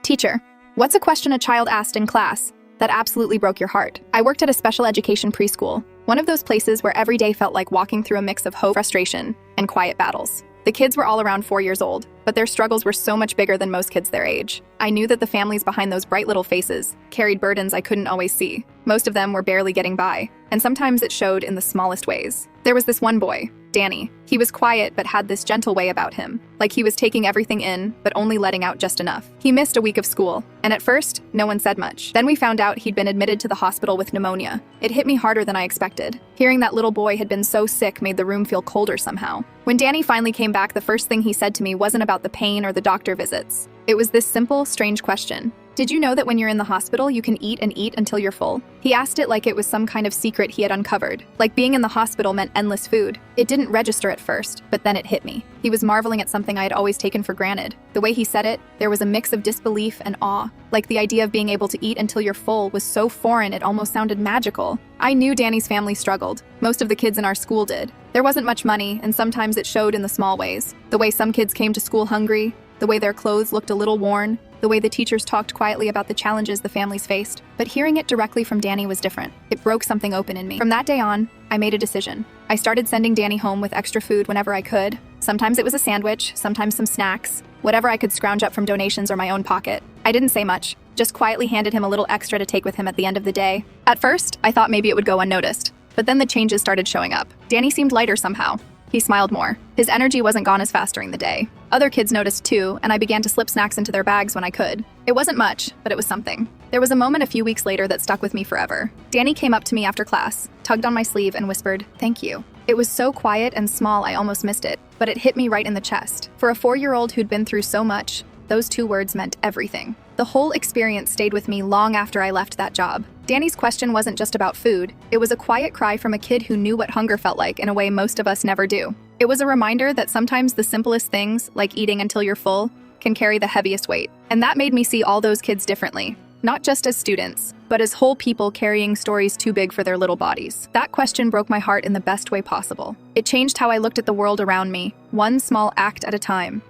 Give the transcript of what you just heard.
Teacher, what's a question a child asked in class that absolutely broke your heart? I worked at a special education preschool, one of those places where every day felt like walking through a mix of hope, frustration, and quiet battles. The kids were all around 4 years old, but their struggles were so much bigger than most kids their age. I knew that the families behind those bright little faces carried burdens I couldn't always see. Most of them were barely getting by, and sometimes it showed in the smallest ways. There was this one boy, Danny. He was quiet but had this gentle way about him, like he was taking everything in but only letting out just enough. He missed a week of school, and at first, no one said much. Then we found out he'd been admitted to the hospital with pneumonia. It hit me harder than I expected. Hearing that little boy had been so sick made the room feel colder somehow. When Danny finally came back, the first thing he said to me wasn't about the pain or the doctor visits. It was this simple, strange question. Did you know that when you're in the hospital, you can eat and eat until you're full? He asked it like it was some kind of secret he had uncovered, like being in the hospital meant endless food. It didn't register at first, but then it hit me. He was marveling at something I had always taken for granted. The way he said it, there was a mix of disbelief and awe, like the idea of being able to eat until you're full was so foreign it almost sounded magical. I knew Danny's family struggled. Most of the kids in our school did. There wasn't much money, and sometimes it showed in the small ways. The way some kids came to school hungry, the way their clothes looked a little worn, the way the teachers talked quietly about the challenges the families faced. But hearing it directly from Danny was different. It broke something open in me. From that day on, I made a decision. I started sending Danny home with extra food whenever I could. Sometimes it was a sandwich, sometimes some snacks, whatever I could scrounge up from donations or my own pocket. I didn't say much, just quietly handed him a little extra to take with him at the end of the day. At first, I thought maybe it would go unnoticed, but then the changes started showing up. Danny seemed lighter somehow. He smiled more. His energy wasn't gone as fast during the day. Other kids noticed too, and I began to slip snacks into their bags when I could. It wasn't much, but it was something. There was a moment a few weeks later that stuck with me forever. Danny came up to me after class, tugged on my sleeve, and whispered, "Thank you." It was so quiet and small I almost missed it, but it hit me right in the chest. For a 4-year-old who'd been through so much, those 2 words meant everything. The whole experience stayed with me long after I left that job. Danny's question wasn't just about food. It was a quiet cry from a kid who knew what hunger felt like in a way most of us never do. It was a reminder that sometimes the simplest things, like eating until you're full, can carry the heaviest weight. And that made me see all those kids differently. Not just as students, but as whole people carrying stories too big for their little bodies. That question broke my heart in the best way possible. It changed how I looked at the world around me, one small act at a time.